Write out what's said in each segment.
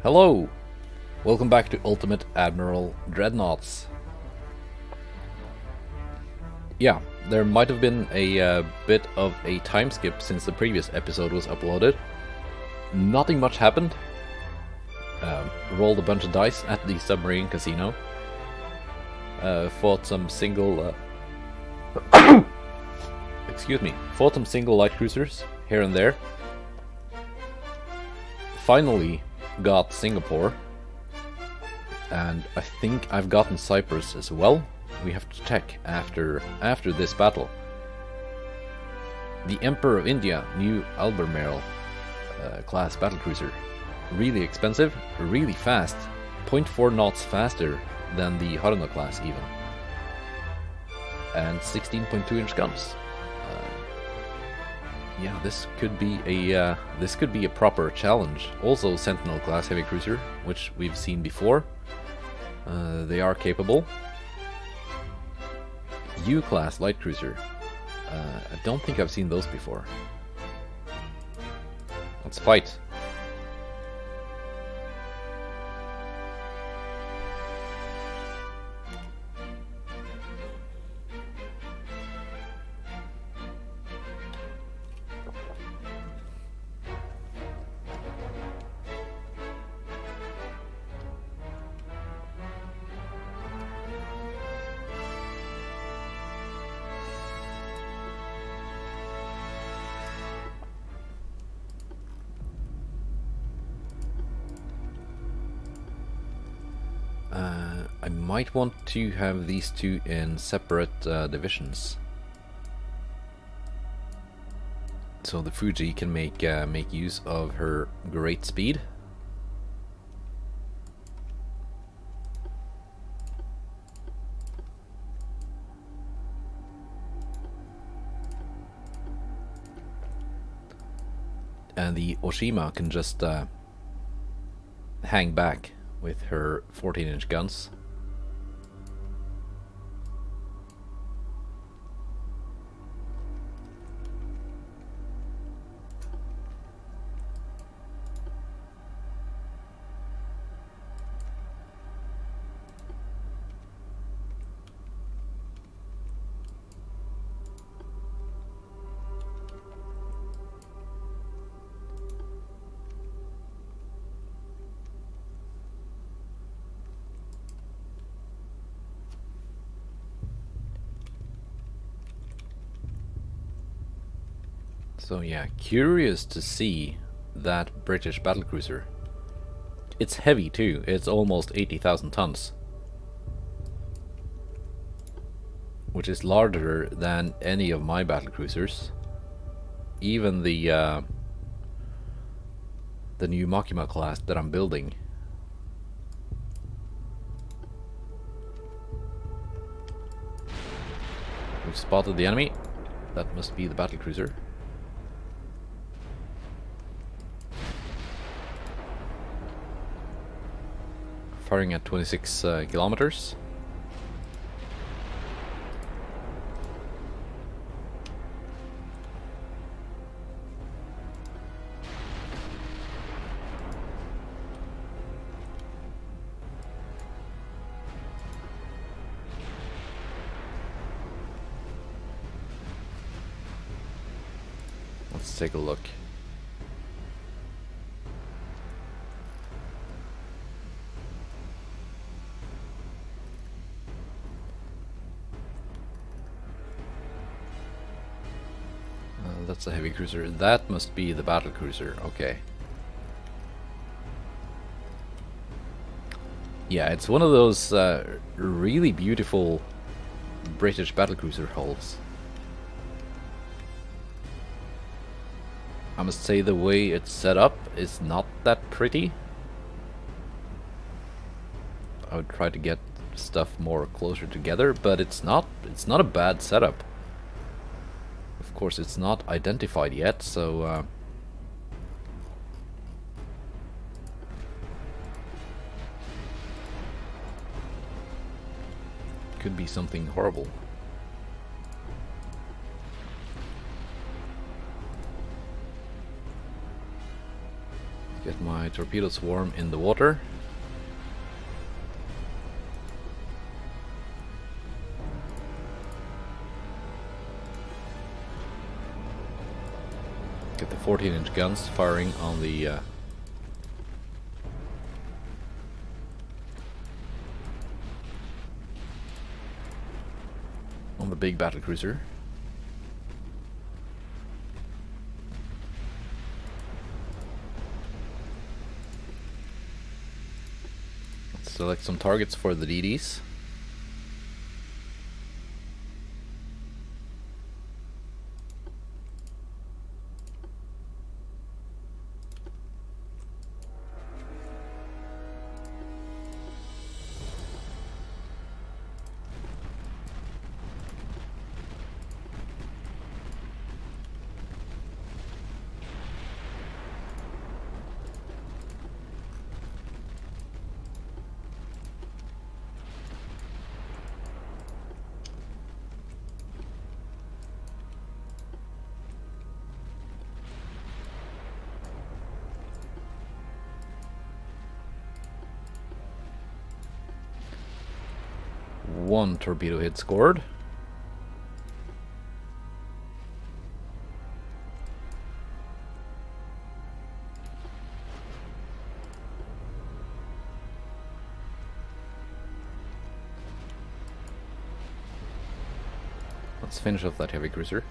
Hello! Welcome back to Ultimate Admiral Dreadnoughts. Yeah, there might have been a bit of a time skip since the previous episode was uploaded. Nothing much happened. Rolled a bunch of dice at the submarine casino. Fought some single... excuse me. Fought some single light cruisers here and there. Finally got Singapore. And I think I've gotten Cyprus as well. We have to check after this battle. The Emperor of India, new Admiral class battlecruiser. Really expensive, really fast. 0.4 knots faster than the Haruno class even. And 16.2 inch guns. Yeah, this could be a proper challenge. Also Sentinel class heavy cruiser, which we've seen before. They are capable. U-class light cruiser. I don't think I've seen those before. Let's fight. I might want to have these two in separate divisions, so the Fuji can make use of her great speed. And the Oshima can just hang back with her 14-inch guns. So yeah, curious to see that British battlecruiser. It's heavy too, it's almost 80,000 tons. Which is larger than any of my battlecruisers. Even the new Makima class that I'm building. We've spotted the enemy. That must be the battlecruiser. Firing at 26 kilometers. Let's take a look. That's a heavy cruiser. That must be the battle cruiser. Okay. Yeah, it's one of those really beautiful British battlecruiser hulls. I must say the way it's set up is not that pretty. I would try to get stuff more closer together, but it's not a bad setup. Of course, it's not identified yet, so could be something horrible. Get my torpedo swarm in the water. Get the 14-inch guns firing on the big battlecruiser. Let's select some targets for the DDs. One torpedo hit scored. Let's finish off that heavy cruiser.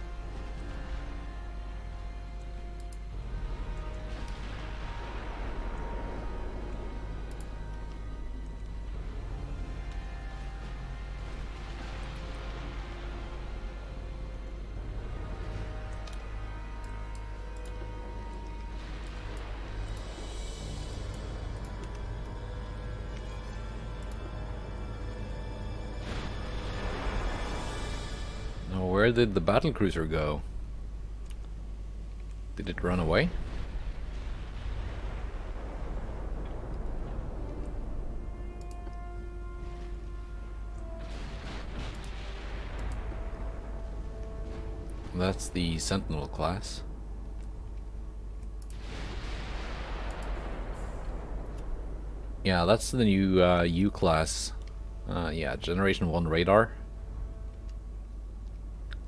Where did the battlecruiser go? Did it run away? That's the Sentinel class. Yeah, that's the new U class. Yeah, Generation 1 radar.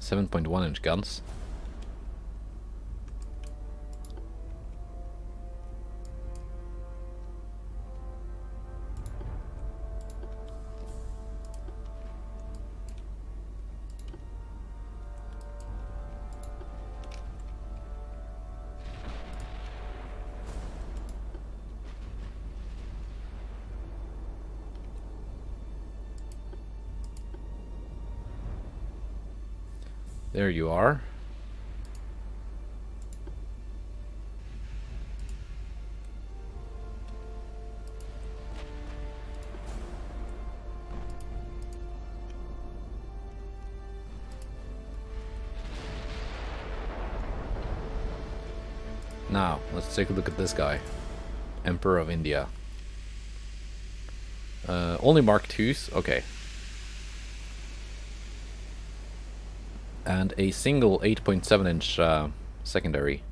7.1-inch guns. There you are. Now, let's take a look at this guy. Emperor of India. Only Mark IIs, okay. And a single 8.7-inch secondary.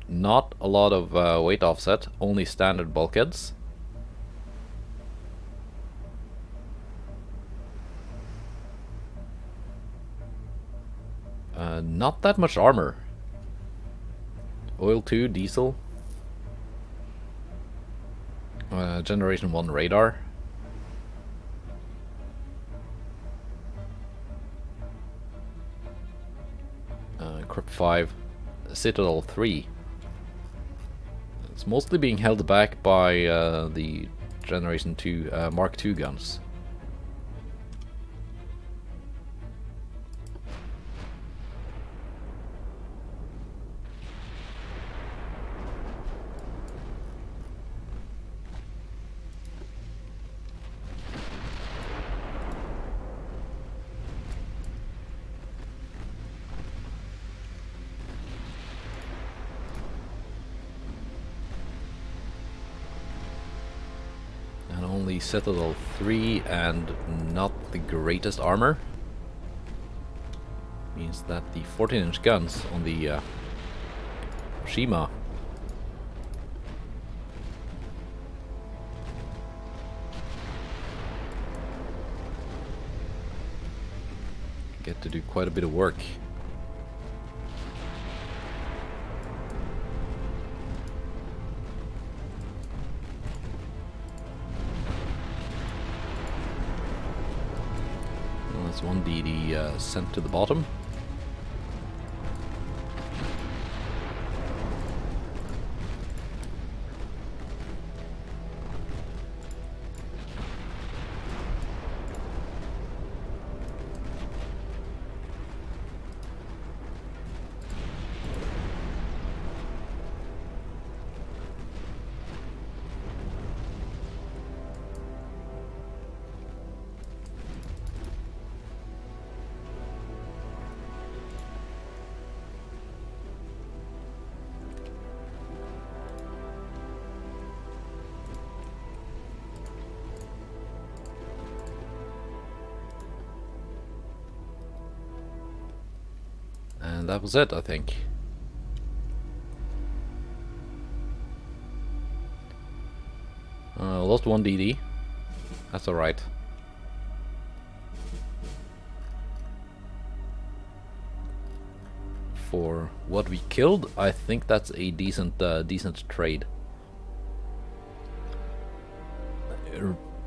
Not a lot of weight offset, only standard bulkheads. Not that much armor. Oil 2, diesel. Generation 1 radar. Crypt 5, Citadel 3. It's mostly being held back by the Generation 2 Mark II guns. Only Citadel 3 and not the greatest armor. Means that the 14-inch guns on the Shima Get to do quite a bit of work. Well, that's one DD sent to the bottom. And that was it, I think. Lost one DD. That's alright. For what we killed, I think that's a decent trade.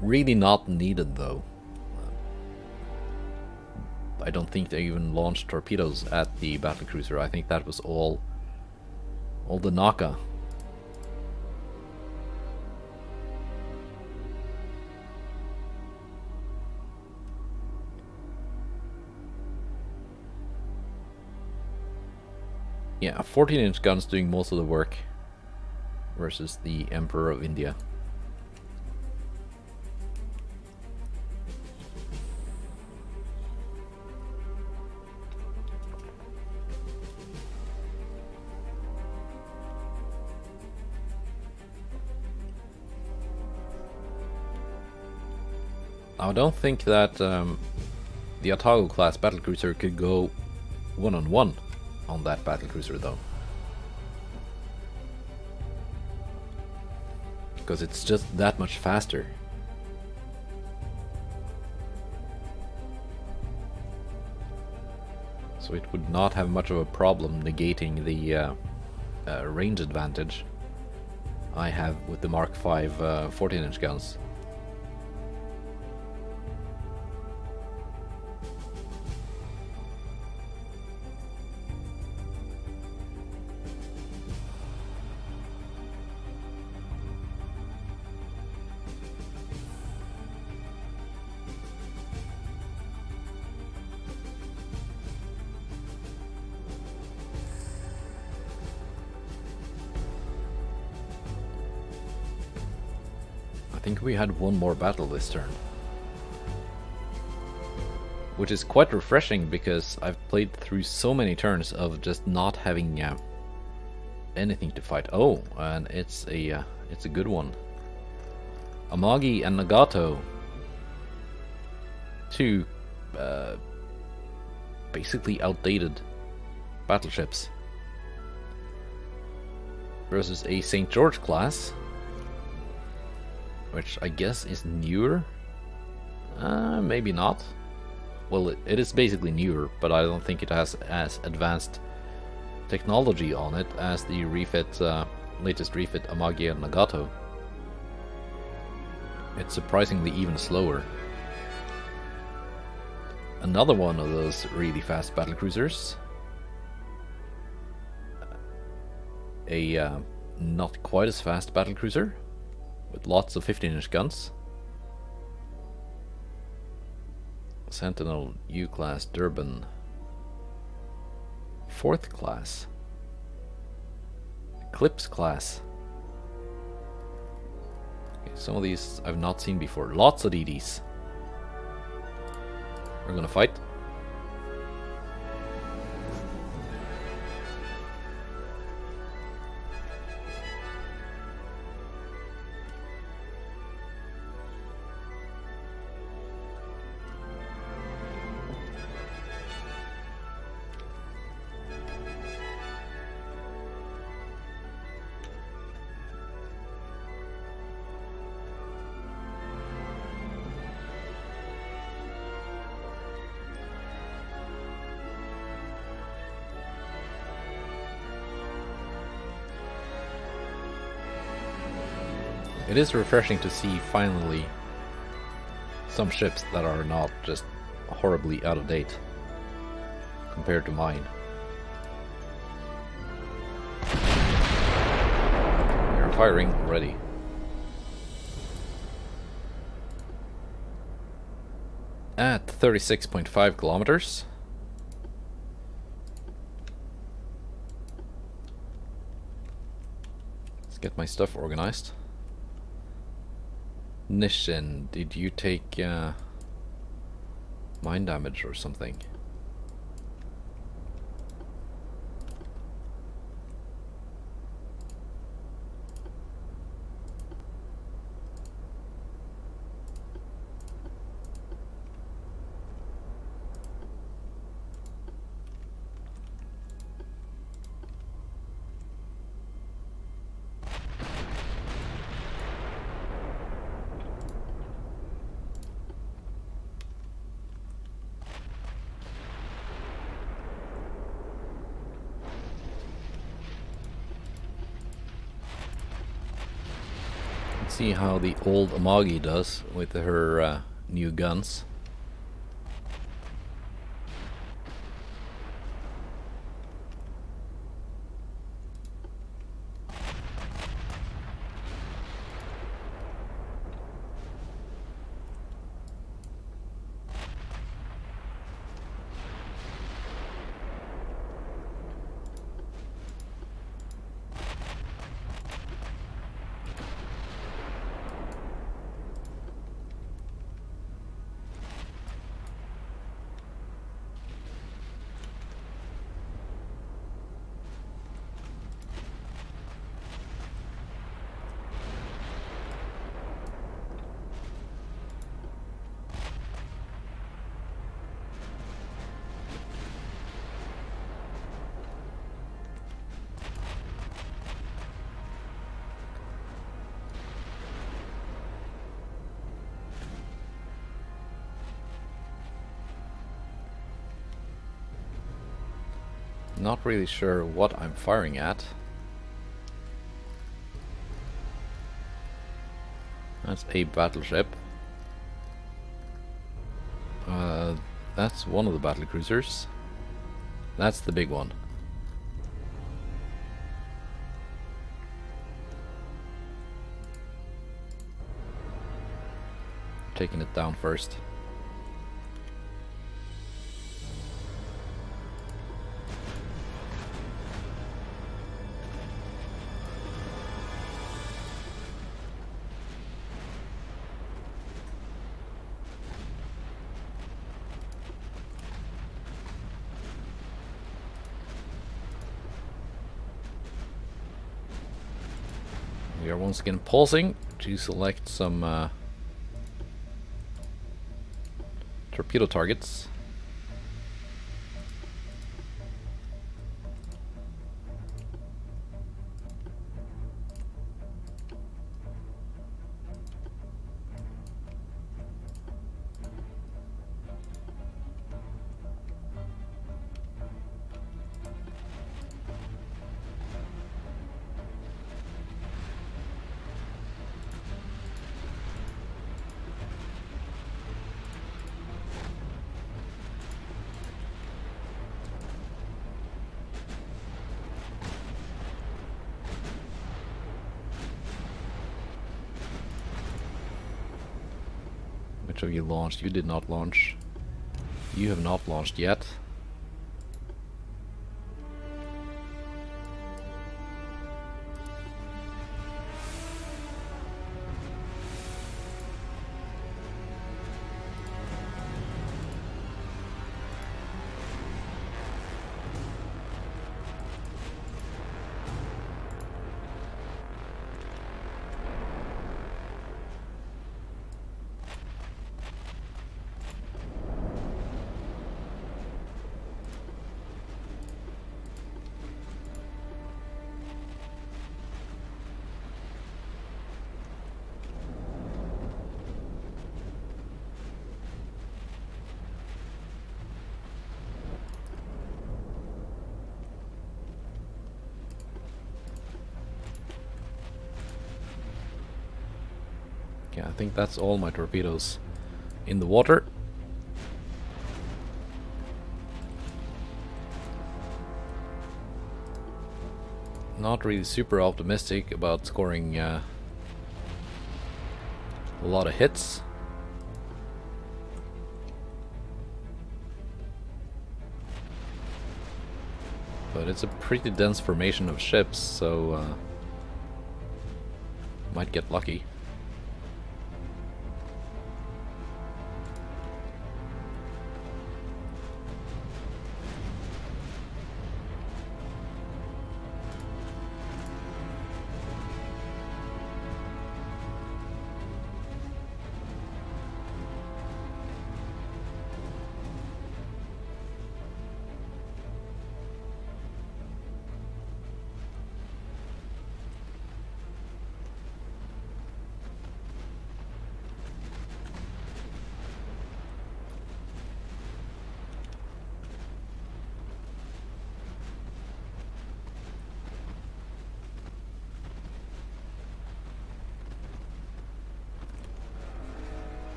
Really not needed though. I don't think they even launched torpedoes at the battlecruiser. I think that was all the Naka. Yeah, 14-inch guns doing most of the work versus the Emperor of India. I don't think that the Otago class battlecruiser could go one-on-one on that battlecruiser though, because it's just that much faster. So it would not have much of a problem negating the range advantage I have with the Mark V 14-inch guns. I think we had one more battle this turn, which is quite refreshing because I've played through so many turns of just not having anything to fight. Oh, and it's a good one. Amagi and Nagato, two basically outdated battleships, versus a St. George class, which I guess is newer. Maybe not. Well, it is basically newer, but I don't think it has as advanced technology on it as the latest refit Amagi and Nagato. It's surprisingly even slower. Another one of those really fast battlecruisers. A not quite as fast battlecruiser with lots of 15-inch guns. Sentinel U-class Durban. 4th class. Eclipse class. Okay, some of these I've not seen before. Lots of DDs. We're gonna fight. It is refreshing to see finally some ships that are not just horribly out of date compared to mine. You're firing already. At 36.5 kilometers. Let's get my stuff organized. Nishin, did you take mine damage or something? See how the old Amagi does with her new guns. Not really sure what I'm firing at. That's a battleship. That's one of the battle cruisers. That's the big one. Taking it down first. We are once again pausing to select some torpedo targets. Which of you launched? You did not launch. You have not launched yet. Yeah, I think that's all my torpedoes in the water. Not really super optimistic about scoring a lot of hits. But it's a pretty dense formation of ships, so might get lucky.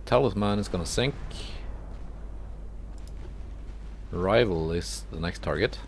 Talisman is gonna sink. Rival is the next target.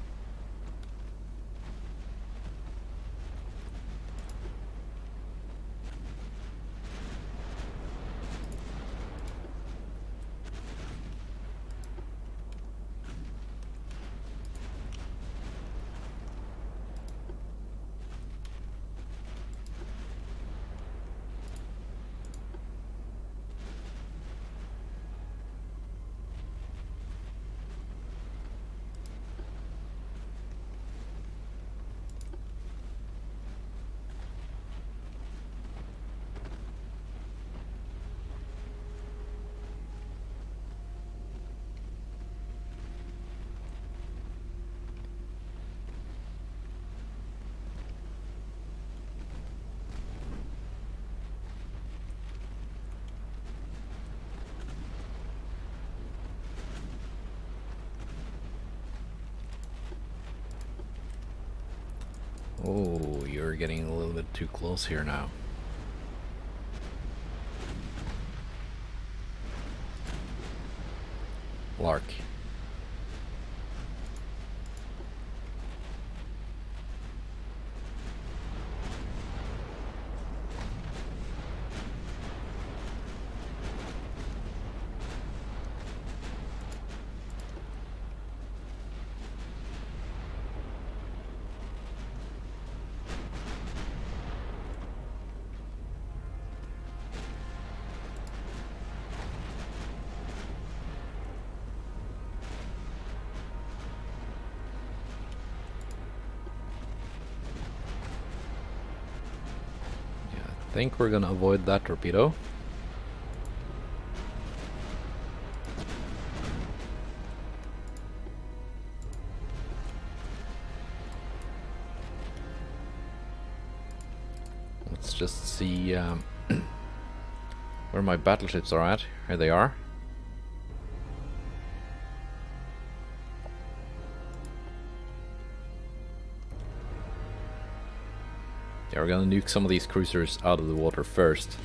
Oh, you're getting a little bit too close here now. Lark. I think we're gonna avoid that torpedo. Let's just see where my battleships are at. Here they are. Yeah, we're gonna nuke some of these cruisers out of the water first.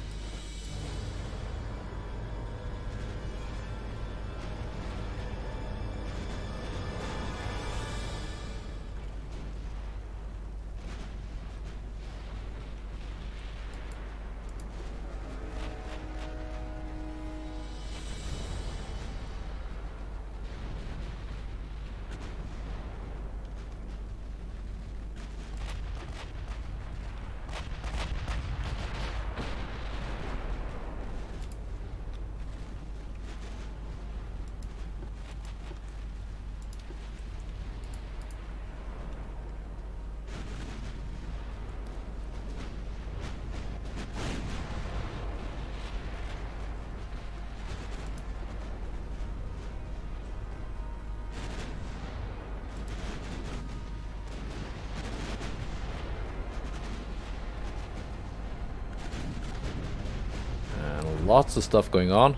Lots of stuff going on.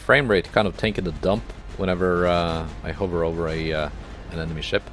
frame rate kind of taking a dump whenever I hover over an enemy ship.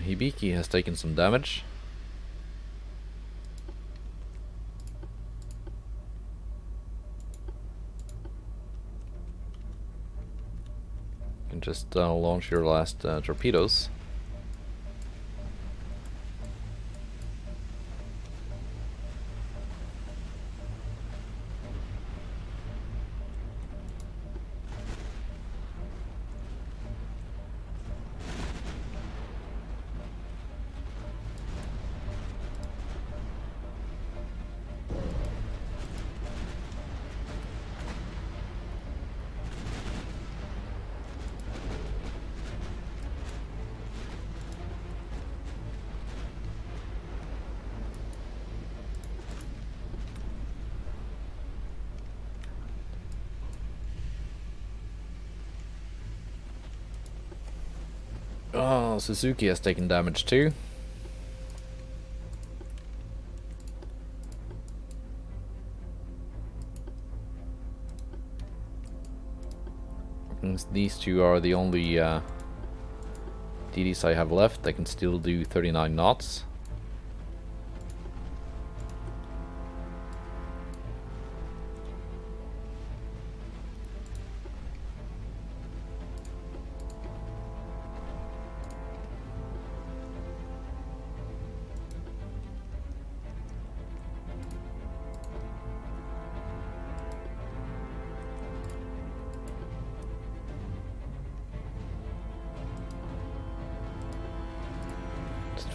Hibiki has taken some damage. You can just launch your last torpedoes. Oh, Suzuki has taken damage too. Since these two are the only DDs I have left, they can still do 39 knots.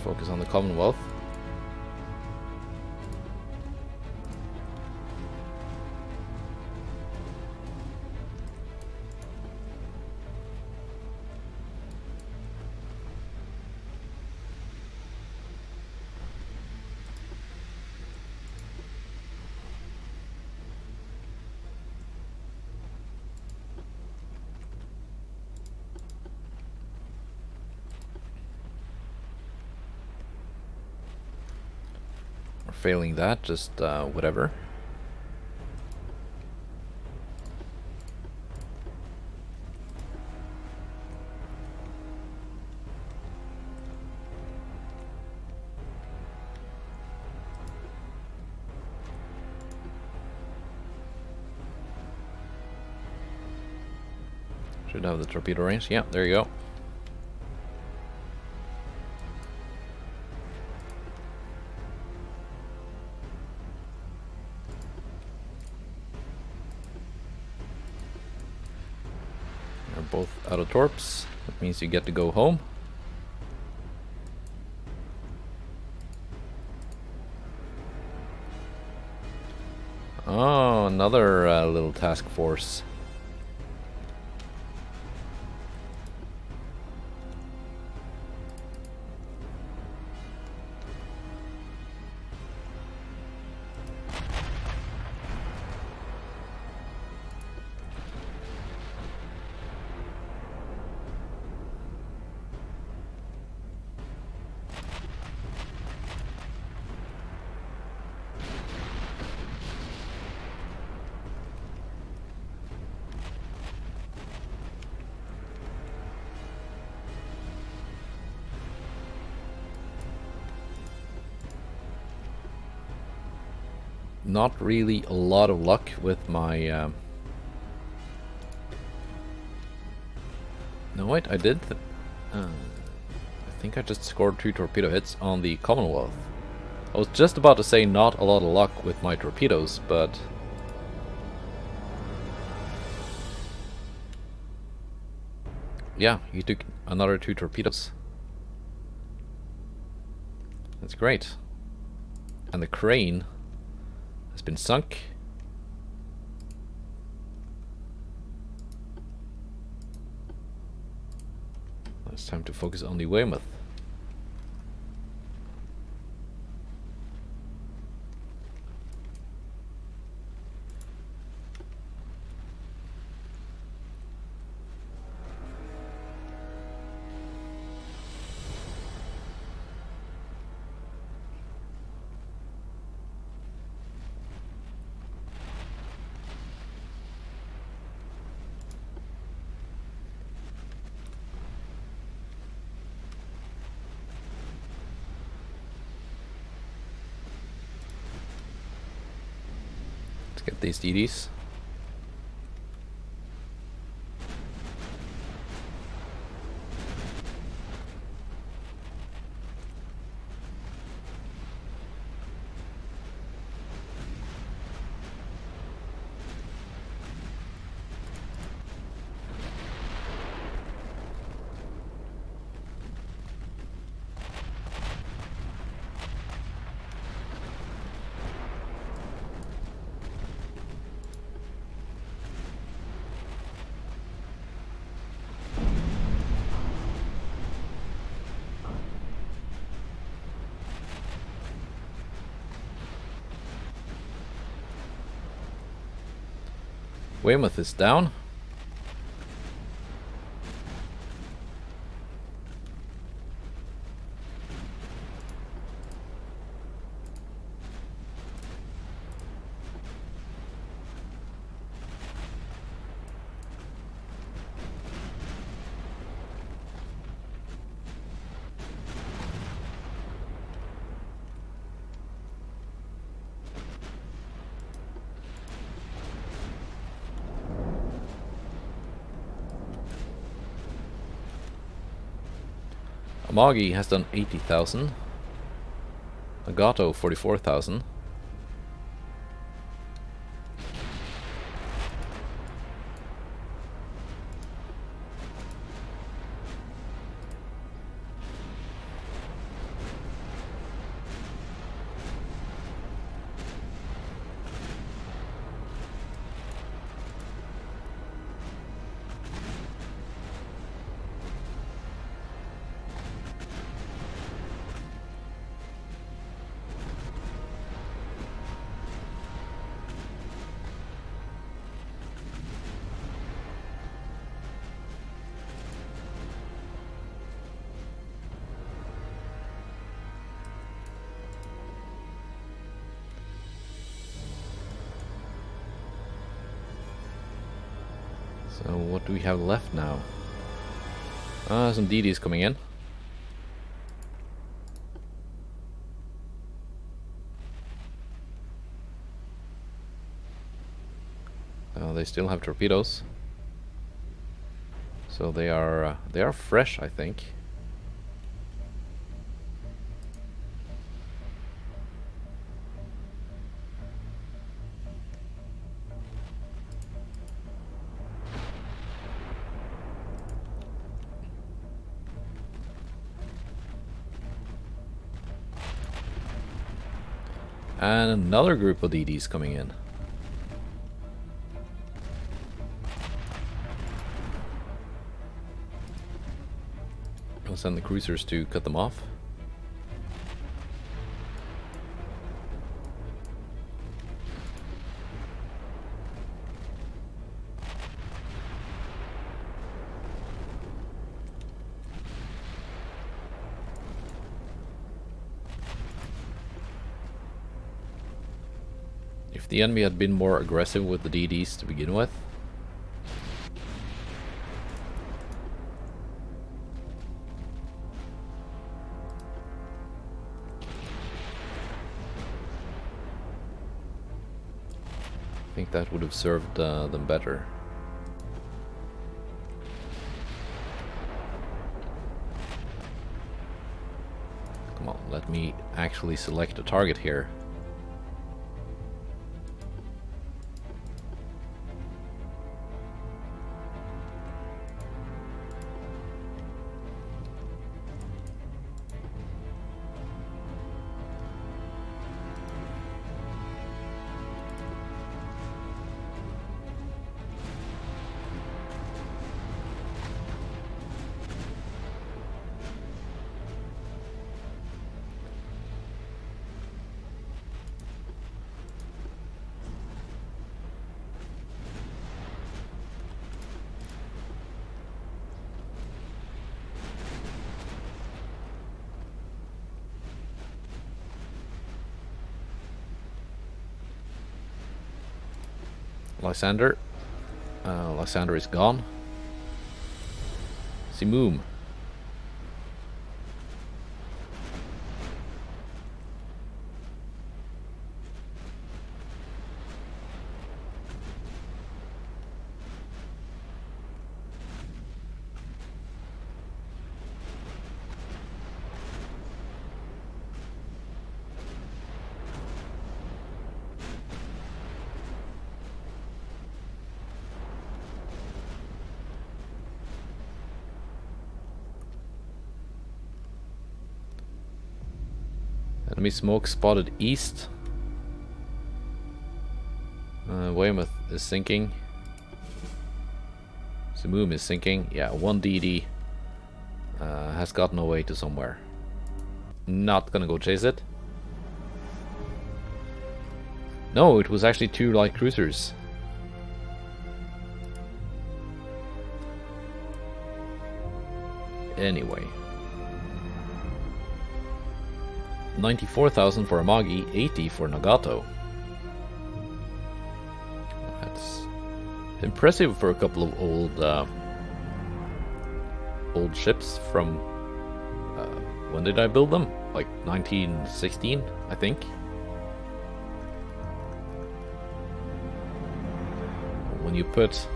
Focus on the Commonwealth. Failing that, just whatever. Should have the torpedo range. Yeah, there you go. Both out of torps. That means you get to go home. Oh, another little task force. Not really a lot of luck with my... No, wait, I did... I think I just scored 2 torpedo hits on the Commonwealth. I was just about to say not a lot of luck with my torpedoes, but... yeah, he took another 2 torpedoes. That's great. And the crane has been sunk. time to focus on the Weymouth. Get these DDs. Weymouth is down. Amagi has done 80,000. Nagato 44,000. So what do we have left now? Some DDs coming in. They still have torpedoes, so they are fresh, I think. And another group of DDs coming in. I'll send the cruisers to cut them off. If the enemy had been more aggressive with the DDs to begin with, I think that would have served them better. Come on, let me actually select a target here. Lysander. Lysander is gone. Simoom. Enemy smoke spotted east. Weymouth is sinking. Simoom is sinking. Yeah, 1 DD has gotten away to somewhere. Not gonna go chase it. No, it was actually 2 light cruisers. Anyway. 94,000 for Amagi, 80 for Nagato. That's impressive for a couple of old ships from when did I build them? Like 1916, I think. When you put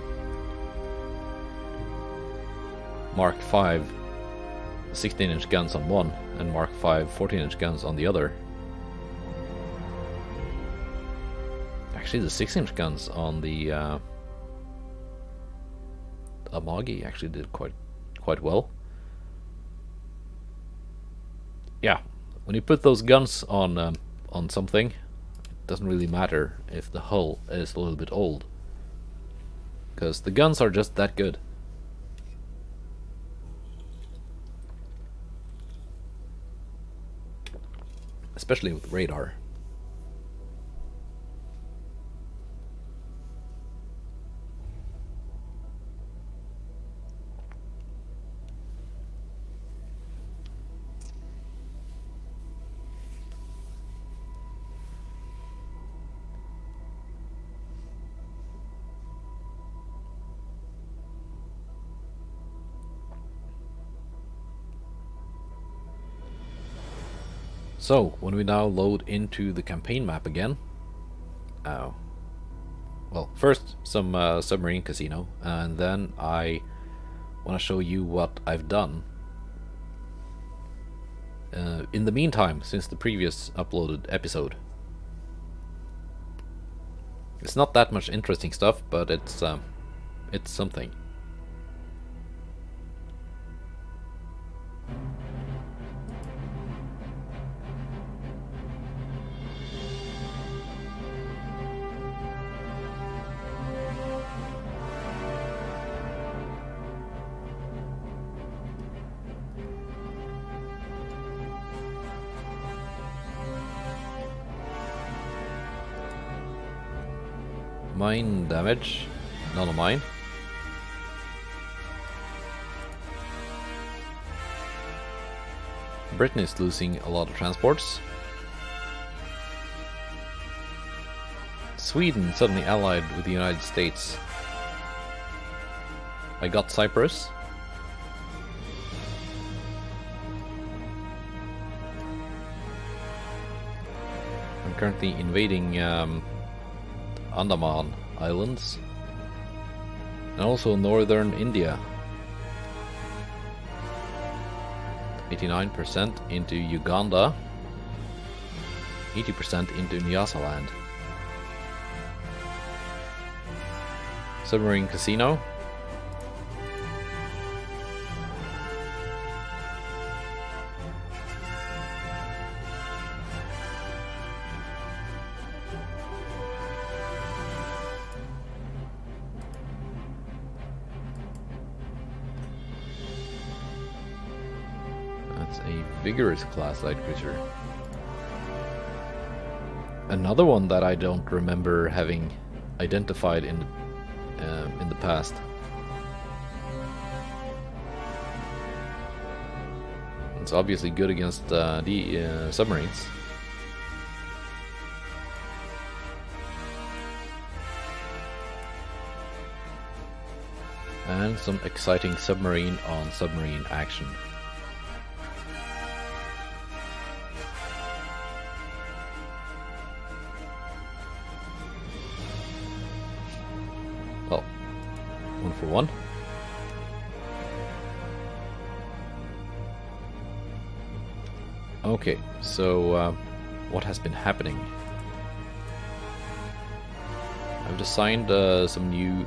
Mark V 16-inch guns on one and Mark V 14-inch guns on the other. Actually, the 6-inch guns on the Amagi actually did quite well. Yeah, when you put those guns on something, it doesn't really matter if the hull is a little bit old, because the guns are just that good. Especially with radar. So, when we now load into the campaign map again, well, first some submarine casino, and then I want to show you what I've done in the meantime since the previous uploaded episode. It's not that much interesting stuff, but it's something. Mine damage, none of mine. Britain is losing a lot of transports. Sweden suddenly allied with the United States. I got Cyprus. I'm currently invading Andaman Islands and also northern India. 89% into Uganda, 80% into Nyasaland. Submarine casino. A vigorous class light cruiser. Another one that I don't remember having identified in the past. It's obviously good against the submarines. And some exciting submarine on submarine action. Well, 1 for 1. Okay, so what has been happening? I've designed some new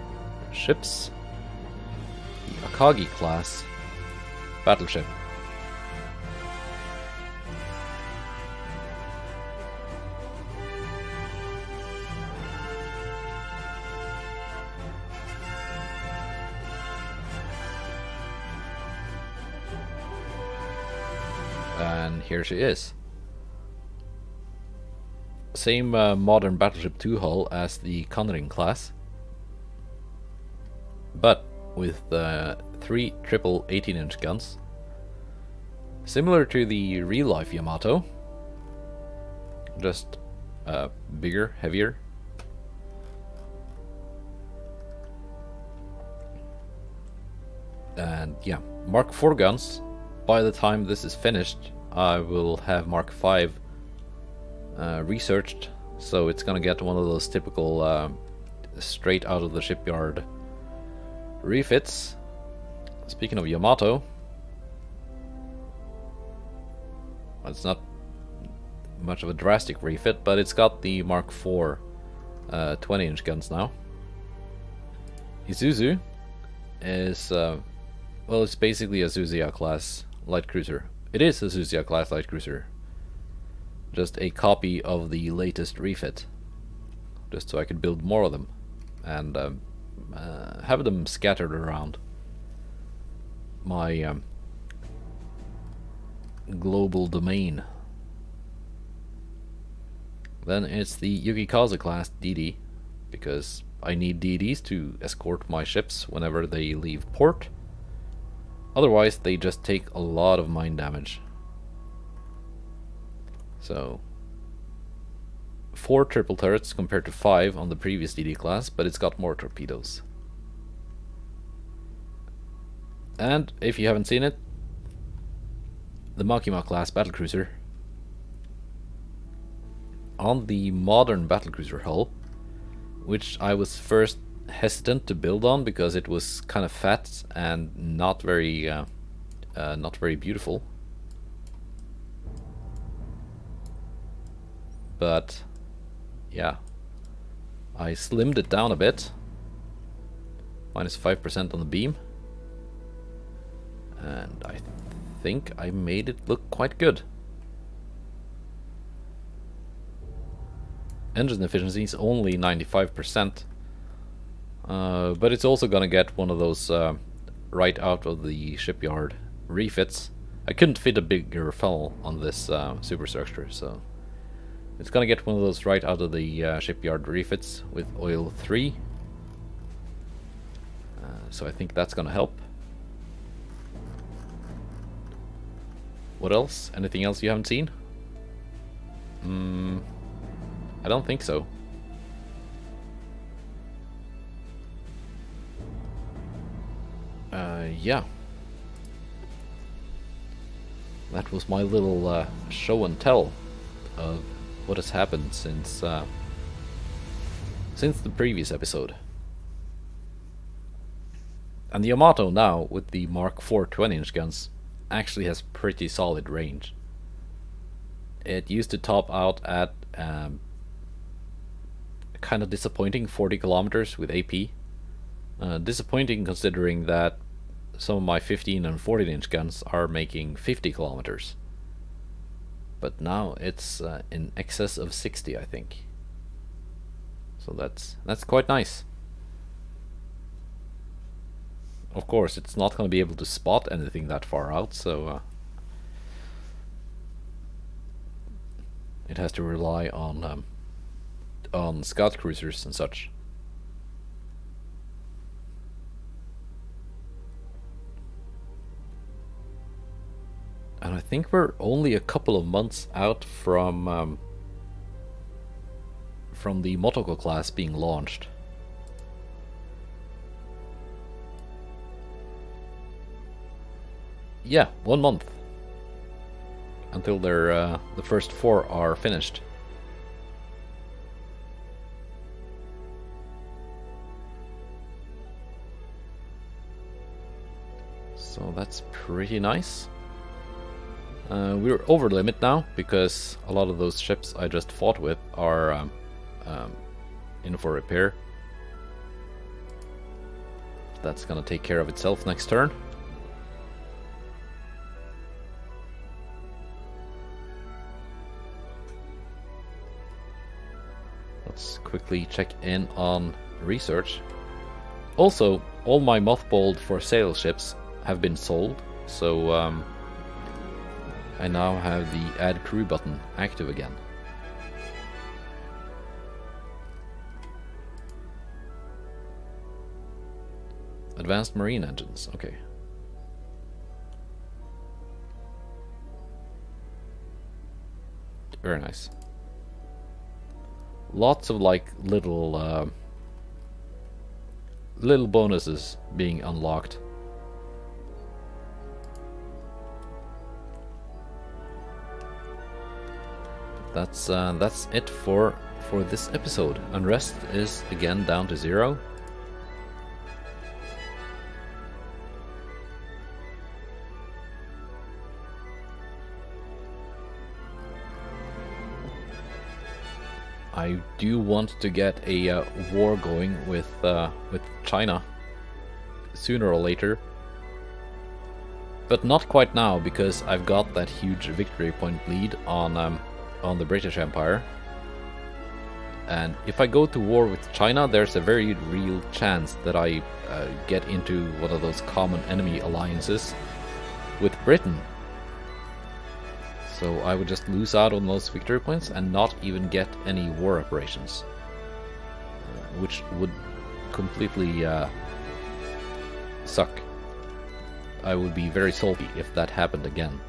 ships. The Akagi class battleship. And here she is. Same modern Battleship 2 hull as the Conradin class, but with 3 triple 18-inch guns, similar to the real-life Yamato, just bigger, heavier. And yeah, Mark 4 guns. By the time this is finished, I will have Mark 5 researched, so it's gonna get one of those typical straight out of the shipyard refits. Speaking of Yamato, it's not much of a drastic refit, but it's got the Mark 4 20-inch guns now. Isuzu is well, it's basically a Suzuya class light cruiser. It is a Suzuya class light cruiser, just a copy of the latest refit, just so I could build more of them and have them scattered around my global domain. Then it's the Yukikazu class DD, because I need DDs to escort my ships whenever they leave port. Otherwise, they just take a lot of mine damage. So, 4 triple turrets compared to 5 on the previous DD class, but it's got more torpedoes. And if you haven't seen it, the Makima class battlecruiser on the modern battlecruiser hull, which I was first hesitant to build on because it was kind of fat and not very beautiful. But yeah, I slimmed it down a bit, minus 5% on the beam, and I think I made it look quite good. Engine efficiency is only 95%, but it's also gonna get one of those right out of the shipyard refits. I couldn't fit a bigger funnel on this superstructure, so it's gonna get one of those right out of the shipyard refits with oil 3. So I think that's gonna help. What else? Anything else you haven't seen? I don't think so. Yeah. That was my little show and tell of what has happened since the previous episode. And the Yamato now, with the Mark 4 20-inch guns, actually has pretty solid range. It used to top out at kind of disappointing 40 kilometers with AP. Disappointing considering that some of my 15 and 14-inch guns are making 50 kilometers. But now it's in excess of 60, I think. So that's quite nice. Of course, it's not going to be able to spot anything that far out, so it has to rely on scout cruisers and such. And I think we're only a couple of months out from the Motoko class being launched. yeah, 1 month until their the first 4 are finished. So that's pretty nice. We're over limit now because a lot of those ships I just fought with are in for repair. That's gonna take care of itself next turn. Let's quickly check in on research. Also, all my mothballed for sale ships have been sold, so I now have the add crew button active again. Advanced marine engines, okay. Very nice. Lots of like little little bonuses being unlocked. That's it for this episode. Unrest is again down to 0. I do want to get a war going with China sooner or later, but not quite now because I've got that huge victory point lead on the British Empire. And if I go to war with China, there's a very real chance that I get into one of those common enemy alliances with Britain. So I would just lose out on those victory points and not even get any war reparations, which would completely suck. I would be very salty if that happened again.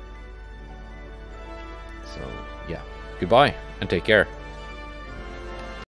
So yeah, goodbye and take care.